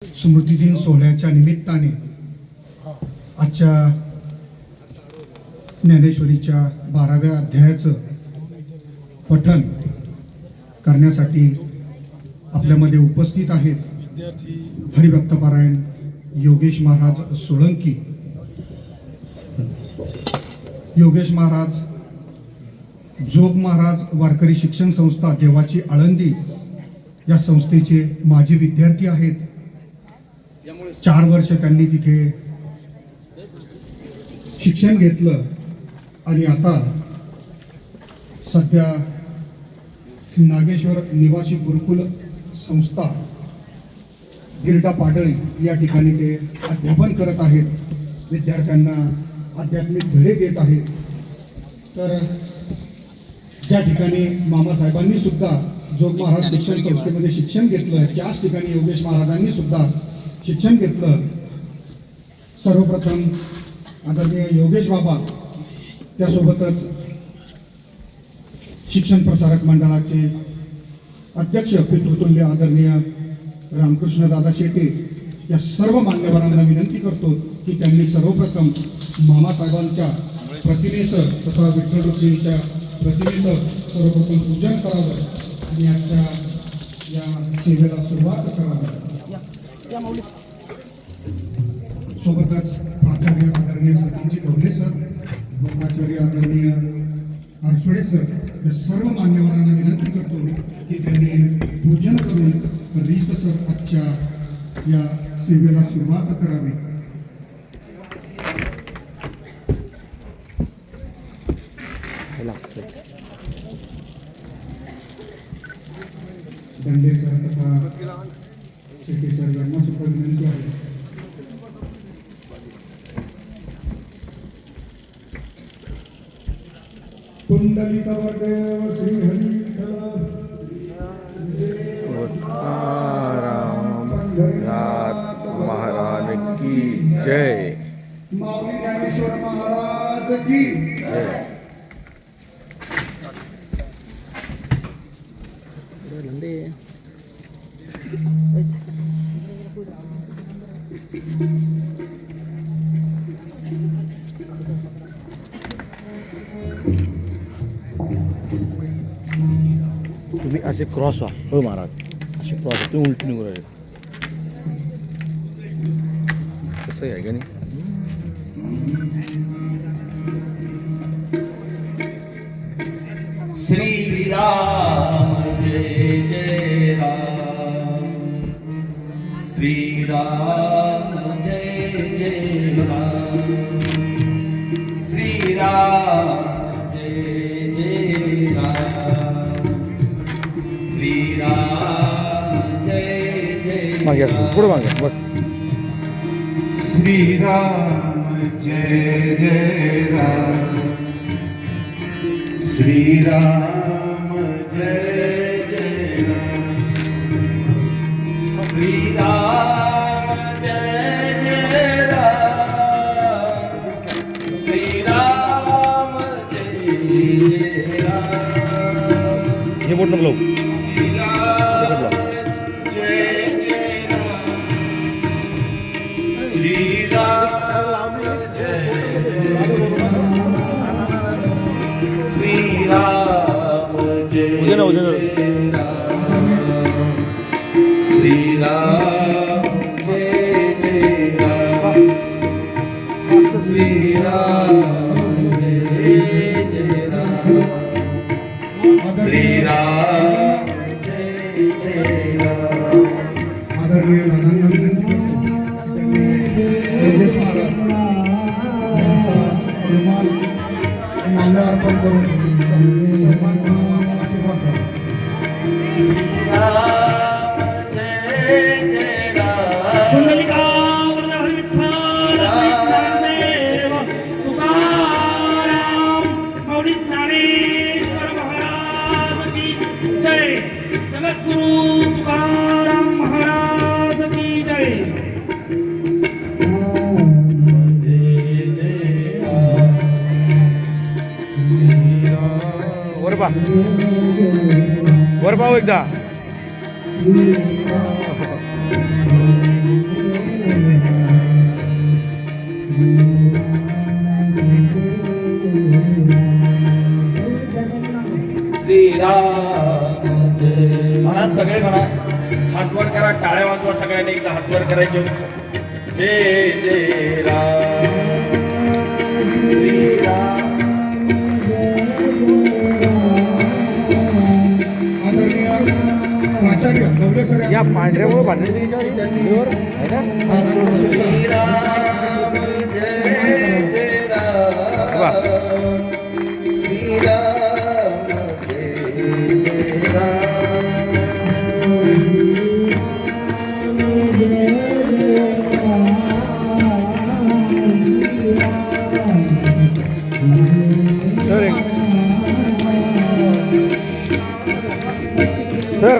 स्मृतिदिन सोहळ्याच्या निमित्ताने आजच्या ज्ञानेश्वरीच्या 12व्या अध्यायाचं पठण करण्यासाठी आपल्यामध्ये उपस्थित आहेत हरिभक्तपारायण योगेश महाराज सोळंकी. योगेश महाराज जोग महाराज वारकरी शिक्षण संस्था देवाची आळंदी या संस्थेचे माजी विद्यार्थी आहेत. 4 वर्ष त्यांनी तिथे शिक्षण घेतलं आणि आता सध्या नागेश्वर निवासी गुरुकुल संस्था गिरडा पाडळी या ठिकाणी ते अध्यापन करत आहेत. विद्यार्थ्यांना आध्यात्मिक धडे देत आहेत. तर ज्या ठिकाणी मामासाहेबांनी सुद्धा जोग महाराज शिक्षण संस्थेमध्ये शिक्षण घेतलं त्याच ठिकाणी योगेश महाराजांनी सुद्धा शिक्षण घेतलं. सर्वप्रथम आदरणीय योगेश बाबा, त्यासोबतच शिक्षण प्रसारक मंडळाचे अध्यक्ष पितृतुल्य आदरणीय रामकृष्ण दादा शेटे या सर्व मान्यवरांना विनंती करतो की त्यांनी सर्वप्रथम मामासाहेबांच्या प्रतिमेचं तथा विठ्ठल रुक्मिणीच्या प्रतिमेचं सर्वप्रथम पूजन करावं आणि आजच्या या सेवेला सुरुवात करावी. सोबतच प्राचार्य आदरणीय सचिनजी ढोले सर, प्राचार्य आदरणीय आरसुडे सर या सर्व मान्यवरांना विनंती करतो की त्यांनी पूजन करून रीतसर आजच्या या सेवेला सुरुवात करावी. दंडे सर तथा शेट्टी सर यांना सुद्धा विनंती आहे. कुंडलिकावदेव श्री हरिविठ्ठल नाथ महाराज की जय. माऊली ज्ञानेश्वर महाराज की जय. तुम्ही असे क्रॉस व्हा हो महाराज, असे क्रॉस व्हा. तुम्ही उलटी निघू राहिले कसं आहे का नाही. श्री राम जय जय राम, श्री राम जय जय राम, श्री राम जय जय राम, श्री राम जय जय. मागे असं पुढे मागे बस. श्री राम जय जय राम, श्री राम जय जय राम, श्री राम जय जय राम, श्री राम जय जय राम. हे बोट नको उद्या ना उद्या श्री राम जय जय राम, श्री राम जय जय राम, श्री राम जय जय राम. आदरणीय दादांना विनंती योगेश महाराज यांचा रुमाल माल्या अर्पण करून सन्मान करावा, आशीर्वाद द्यावा. राम जय जय राम, कुंडलिकावरदा विठ्ठल देव तुकाराम माऊली ज्ञानेश्वर महाराज की जय. जगद्गुरु तुकाराम महाराज की जय. वर पा वर पाहू एकदा. सगळे म्हणा हात वर करा, टाळ्या वाजवा सगळ्यांनी एकदा हात वर करायचे. जय जय राम श्रीराम. आदरणीय आचार्य गवले सर या पांढऱ्यामुळे भांडण त्याच्यावर आहे ना. श्रीराम जय जय वा. राम श्रीराम जय जय राम. सर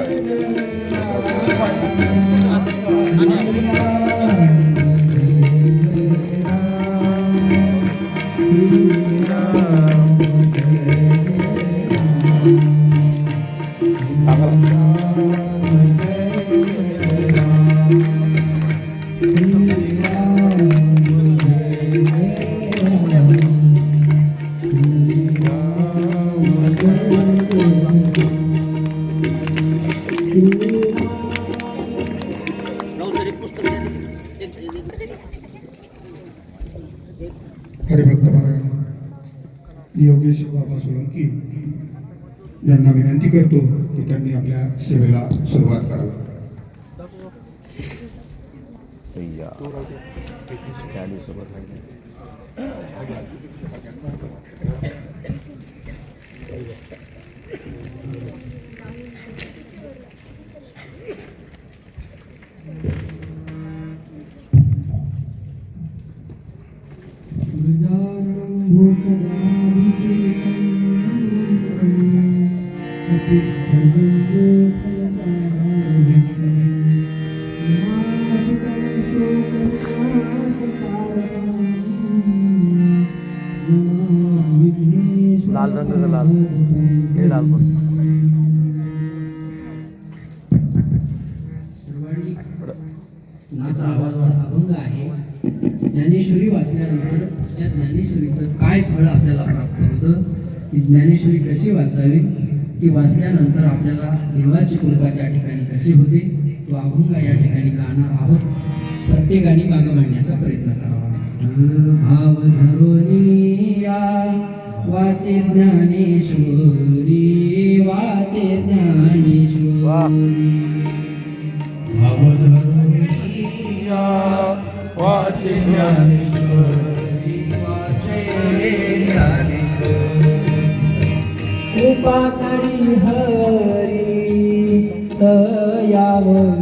हरिभक्त पारायण योगेश बाबा सोळंकी यांना विनंती करतो की त्यांनी आपल्या सेवेला सुरुवात करावी. लाल रंगाचा लाल हे लाल पण सर्वांनी नाचा आवाजाचा अभंग आहे. ज्ञानेश्वरी वाचल्यानंतर त्या ज्ञानेश्वरीचं काय फळ आपल्याला प्राप्त होतं, ती ज्ञानेश्वरी कशी वाचावी, ती वाचल्यानंतर आपल्याला देवाची कृपा त्या ठिकाणी कशी होते, तो अभंग या ठिकाणी गाणार आहोत. प्रत्येकाने मागं मांडण्याचा प्रयत्न करावा. भाव धरोनी या वाचे ज्ञानेश्वरी, वाचे ज्ञानेश्वरी. भाव धरुनिया वाचे ज्ञानेश्वरी, वाचे ज्ञानेश्वरी. कृपा करी हरी तयावरी,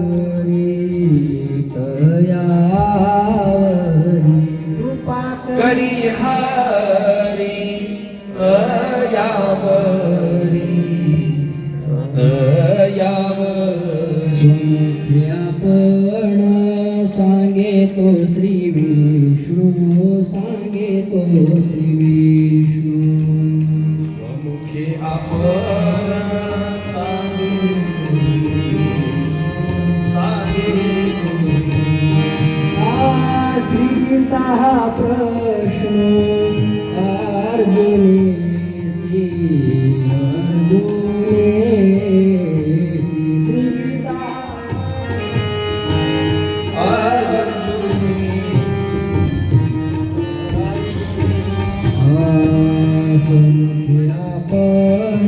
तयावरी. कृपा करी हरी तयावरी, तयावरी. सुमुखे आपण सांगे तो श्री विष्णू, सांगे तो श्री विष्णू. मुखे आपण सांगे सीता प्रश्न अर्जुनेसी, अर्जुनेसी. सीता समुखे आपण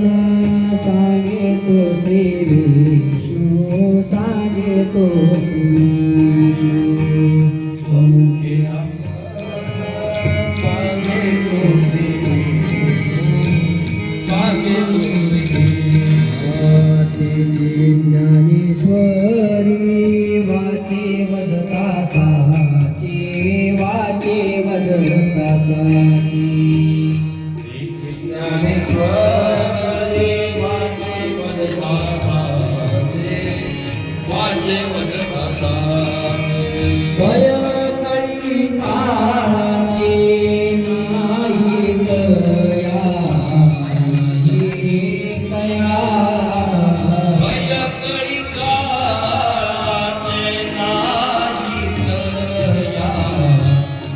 सांगे तो श्री विष्णू, सांगे तो श्री विष्णू. मुखे आपण सांगे तो श्री सांगे तो श्री. वाटेची ज्ञानेश्वरी, वाचे वदता साची, वाचे वदता साची. ज्ञानेश्वरी वाचे वदता साचे, वाचे वदता साचे. वयकळी काळाची नाही दया, नाही दया. वयकळी काळाचे नाही दया,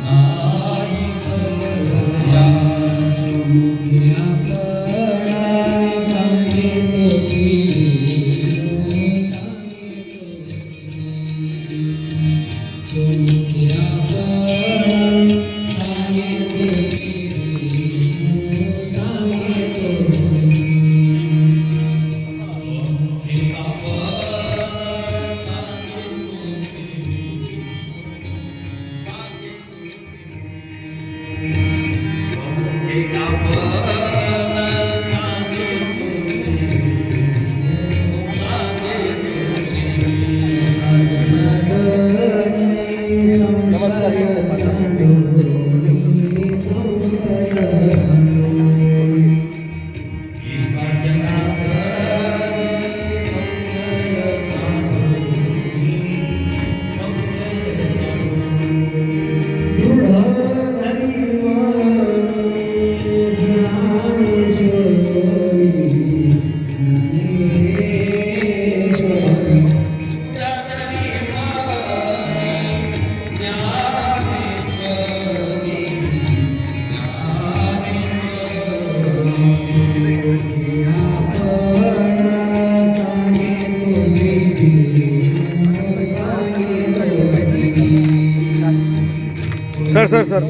नाही दया. सुमुखे आपण sir sir sir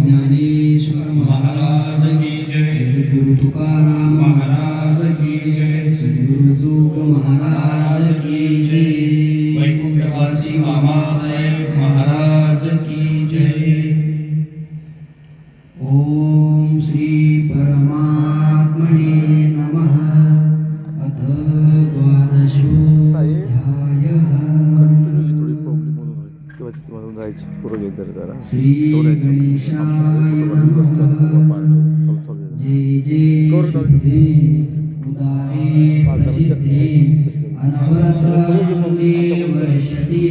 Dnyaneshwar Maharaj की जय, गुरु तुकाराम महाराज की जय, सद्गुरु जोग महाराज की जय, वैकुंठवासी मामासाहेब महाराज की जय. ओम श्री परमात्मने नमः. अथ द्वादशोऽध्यायः. थोडी प्रॉब्लेम होत होती तेव्हा तिथून जायची पुढे घेत जरा श्री गणेशाय नमः. जय जय सिद्धे उदारे प्रसिद्धे अनवरत वंदे वर्षती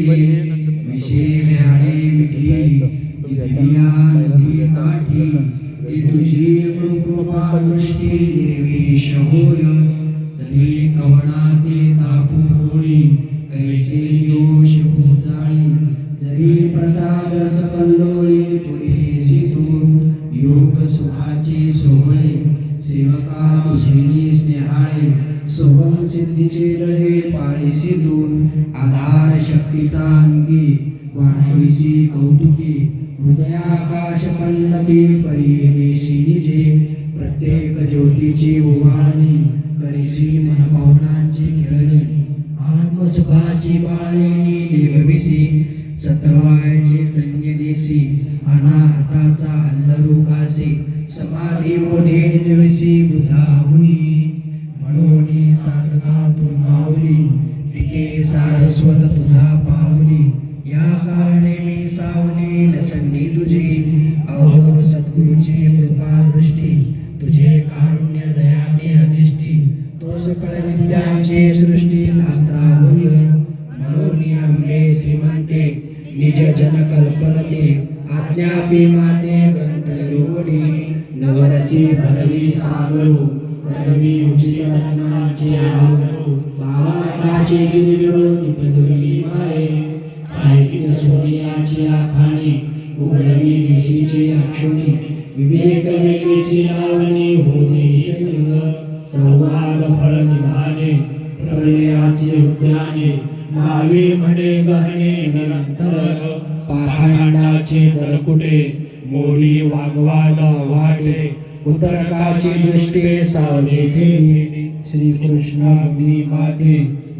विषेव्याणे मिठी दिव्यानुठी ताठी ती तुझी कृपा दृष्टी निर्विष होय तरी कवणा ते तापू पोळी कैसे दोष उजाळी जरी प्रसाद सकल्लोळी पुरेसी तू योग सुखाचे सोहळे सेवका तुझे स्नेहाळे सोहम सिद्धीचे लढे पाळीसी तू आधार शक्तीचा अंगी वाढविसी कौतुकी हृदयाकाश पल्लवी परी देशी निजे प्रत्येक ज्योतीची ओवाळणी करीसी मनपावनांची खेळणी आत्मसुखाची बाळणी देवविसी सत्रवायचे स्तन्य देसी अनाहताचा अल्लरू कासे समाधी बोधे निजविसी बुझाहुनी म्हणून साधका तू माऊली पिके सारस्वत तुझा पावली या कारणे मी सावली नसंडी तुझी अहो सद्गुरूची कृपा दृष्टी तुझे कारुण्य जयाते अधिष्ठी तो सकळ विद्यांची सृष्टी धात्रा होय म्हणून आंबे श्रीमंते निज जन कल्पनते आज्ञापी माते ग्रंथ निरूपणी नवरसी भरली सागरू करवी उचित रत्नांचे आवरू भावाची गिरिरो निपजली माये साहित्य सोनियाची आखाणी उघडवी देशीची अक्षुणी विवेक वेगळीची लावणी होते संग संवाद फळ निधाने प्रलयाचे उद्याने मावी म्हणे गहने निरंतर पाखंडाचे दरकुटे मोडी वागवाद वाटे उतरकाची दृष्टी सावजे ठेवी श्रीकृष्ण भूमी माते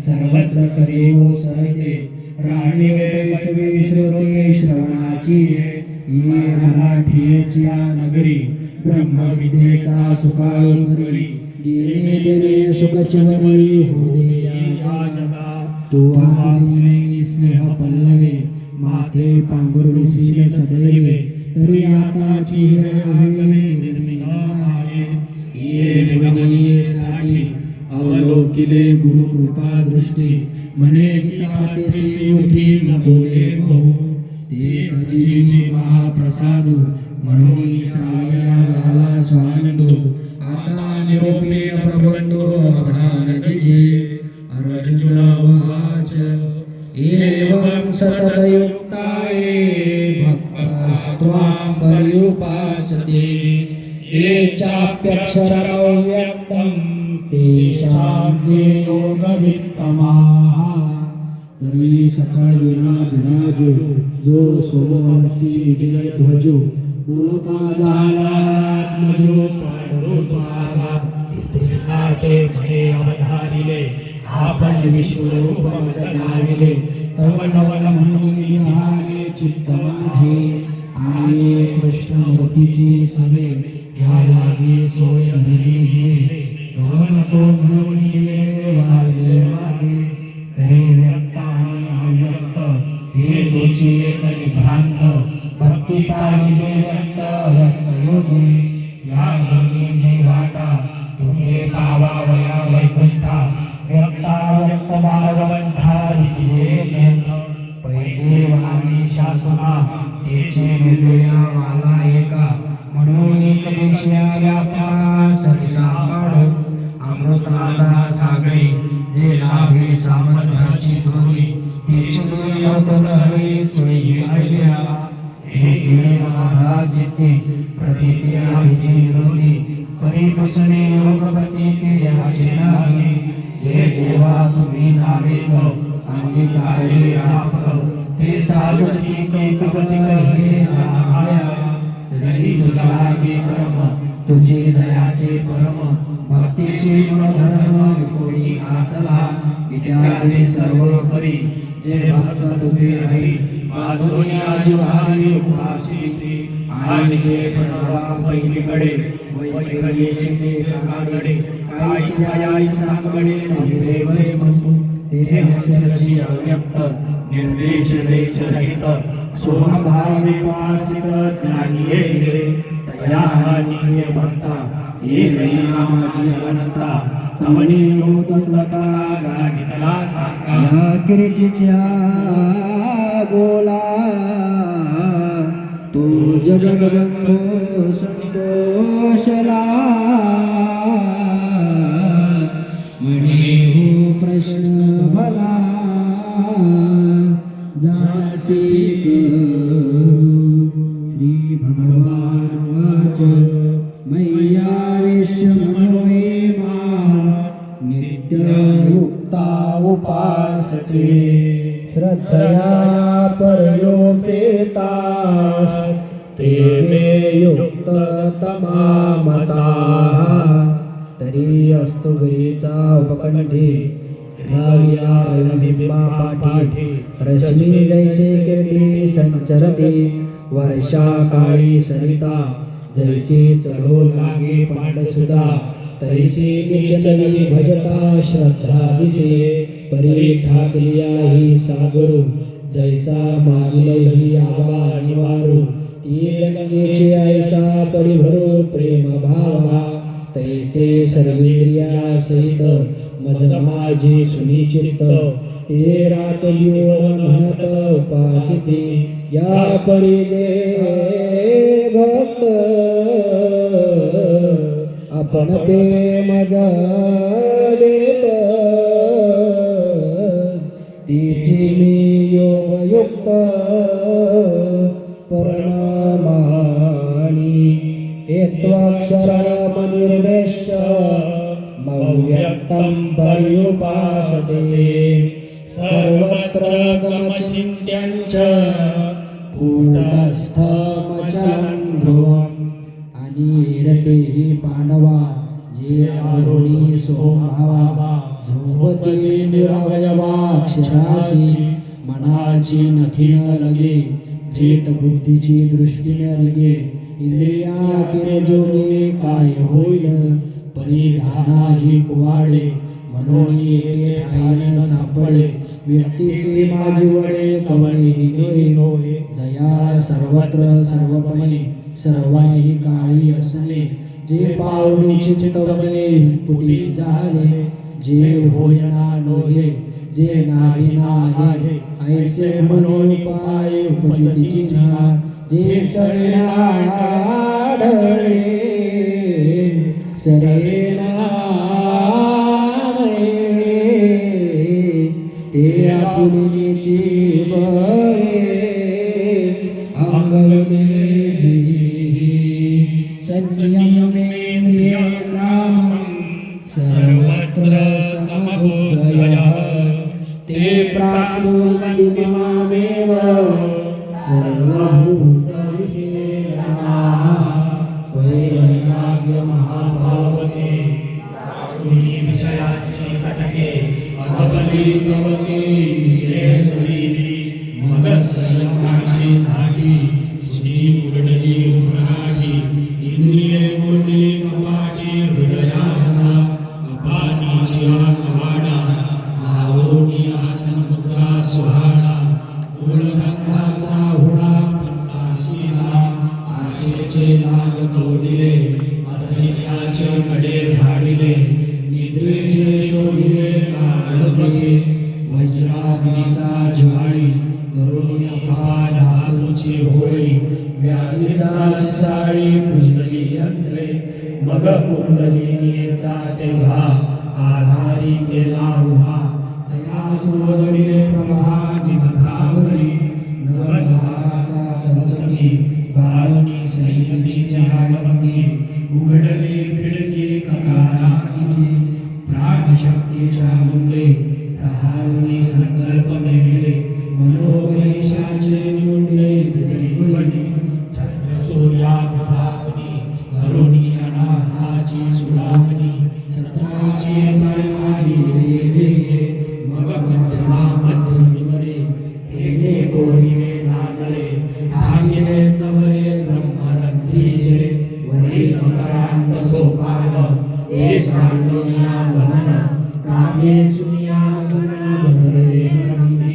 सर्वत्र करे वो सरते राणी वैसवी श्रोते श्रवणाची ये मराठीची नगरी ब्रह्मविद्येचा सुकाळू करी देणे देणे सुखचिवरी हो दे या जगा तू आदिने स्नेह पल्लवे माते पांघरुणीसी सदैवे तरी आताची आगमे निर्मिला माये ये निवदनीये साठी अवलोकिले गुरु कृपा दृष्टी मने गीतातेसी उठी न बोले बहु ते तजीजी महाप्रसाद म्हणून सावया झाला स्वानंदो आता निरोपी प्रबंधो अवधान दिजे अर्जुन वाच एवं सततयुक्ताये भक्तस्त्वां पर्युपासते ये चाप्यक्षरौ व्यक्तं तेषां योगवित्तमाः तरी सकळ विराजो जो सोमवंशी जय ध्वजो बोलता झाला आत्मजो पांडुरंगाचा ते म्हणे अवधारिले आपण विश्वरूप जगाविले तव नवल म्हणून निहाले चित्त माझे सगळे या लागी सोय धरली हे गवन तो म्हणून गेले वाहिले मागे तरी व्यक्त आणि अव्यक्त हे तुझी एक भ्रांत भक्ती पाहिजे व्यक्त व्यक्त योगी या दोन्ही वाटा तुम्ही पावावया वैकुंठा व्यक्ता व्यक्त भागवंता जे पैजे वाणी शासना तेचे वेगवेगळा वाला एका म्हणून एक देशा व्यापा सरिसा पाडू अमृताचा सागरी जे लाभे सामर्थ्याची दोरी तेचे दुर्योधन हरी सोयी आल्या हे गेले माझा चित्ते प्रतिते आमची विरोधी करी कुसणे योगपती ते याचे नाही जे देवा तुम्ही नावेक अंगीकारी राख ते साधची कौतुकती हे जाणाया तरी तुझा लागे कर्म तुझे जयाचे परम भक्तीशी गुणधर्म विकोणी आतला इत्यादी सर्व करी जे भक्त तुझे हरी माधुर्या जिव्हारी उपासिते आणि जे प्रणवा पहिलीकडे वैखरीचे कानाकडे काही सियाई सांगडे नव्हे वरे वस्तू ते अक्षरची अव्यक्त निर्देश देश रहित स्वभाव विपासित ज्ञानी हे तया निय भक्ता हे नामाची अनंता तवनी नूतनता गाणितला सांगा किरीटीच्या बोला तू जगबंधू संतोषला म्हणे हो प्रश्न भला जासी श्री भगवान वाच मैया विश्वमनोये नित्ययुक्ता उपासते श्रद्धया परयोपेतास ते मे युक्त तमामता तरी असतो गरीचा उपकंठे पाठी रश्मी जैसे किरटी संचरते वर्षा काळी सरिता जैसे चढो लागे पांडसुधा तैसे निश्चली भजता श्रद्धा दिसे परी ठाकलिया ही सागरू जैसा मागल ही आवा निवारू ती गंगेचे ऐसा परिभरो प्रेम भावा तैसे सर्वेंद्रिया सहित मज माझे सुनिचित्त ते रात म्हणत उपासिते या परिजे भक्त आपण ते मज देत तिची मी योगयुक्त परमानी एकत्वाक्षरमनिर्देश मव्यक्तं पर्युपासते सर्वत्र गमचिन्त्यञ्च कूटस्थमचलं ध्रुवम् अनिरते हि पांडवा जे आरुणी सोमभावा झोपती निरवयवाक्षरासी मनाची नथी न लगे जेत बुद्धीची दृष्टी न लगे इंद्रिया केले जोगे काय होईल परिधाना ही कुवाडे म्हणून एके ठाईन सापडे व्यक्तीसी माझी वडे कवळे ही नोहे जया सर्वत्र सर्वपणे सर्वाही काळी असणे जे पावडी चित्तवणे पुटी झाले जे होयना नोहे जे नाही आहे ऐसे म्हणून पाय उपजितीची ना जे चढला आढळे सरेना ते आपुनीची बळे अंगवने संयमेंद्रिय नाम सर्वत्र समबुद्धया ते प्राप्नुवन्ति मामेव वैराग्य महाभावने विषयांची कटके अधबली तवके मग संयमाची धाटी सुनी मुरडली उभराटी आईचा शिसाळी पुजली यंत्रे मग कुंडलिनीचा तेव्हा आधारी गेला उभा तया चोरले प्रभा निमधावरी नवनहाराचा चमचमी बाळनी सैनिकीची आडवणी उघडले खिडकी ककारांची प्राणशक्तीच्या मुंडे प्रहारुनी संकल्प मेळले मनोवेशाचे निवडले दिली चंद्र सूर्या प्रभावनी करुणी अनाथाची सुलावणी सत्राची प्राणाची देवी मग मध्यमा मध्यमिवरे तेने गोरिवे नागरे धागिले चवरे ब्रह्मरंधीचे वरी मकरांत सोपान ए सांडोनिया वहन कामे सुनिया बना बनरे मरमिने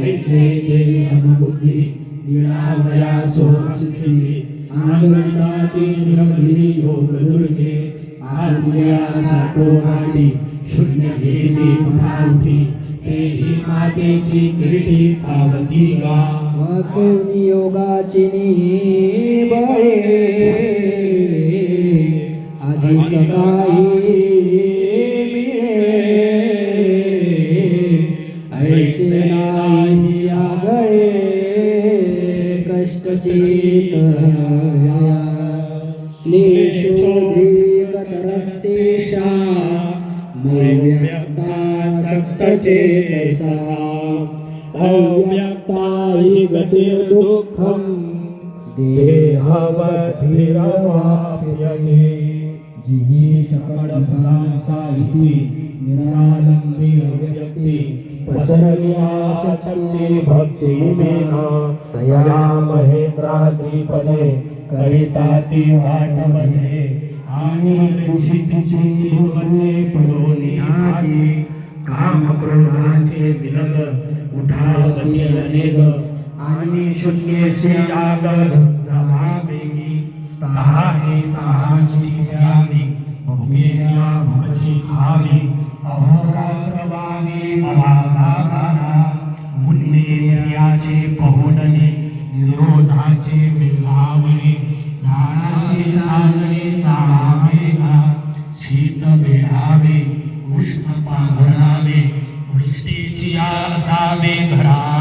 ऐसे तेरी समबुद्धी निळावया सोमसिद्धी आनंदाती निरमली योग दुर्गे आलुया साठोराडी शून्य घेती उठावठी तेही मातेची किरीटी पावती गा वाचून योगाची बळे अधिक काही मिळे ऐसे नाही आगळे कष्टचित क्लेशोधिक तरस्तेषा मयव्यक्ता सक्तचेतसा अव्यक्ता हि गतिर्दुःखं देहवद्भिरवाप्यते जिहि सकळफलांचा इति निरालंबी अव्यक्ती पसरल्या सत्ये भक्ती मेना तया महेंद्राद्रिपदे करिता ती वाटमध्ये आणि ऋषीची दुर्बले पडोनी आधी काम क्रोधांचे विलग उठावती अनेक आणि शून्येसे आगद जमा बेगी तहाने तहाची द्यावी भुकेल्या भुकची खावी अहोरात्र वागे अभागागारा मुन्नेर्याचे पहोडणे निरोधाचे विल्हावणे झाडाशी चालणे चाळावेला शीत वेढावे उष्ण पांघरावे वृष्टीची असावे घरा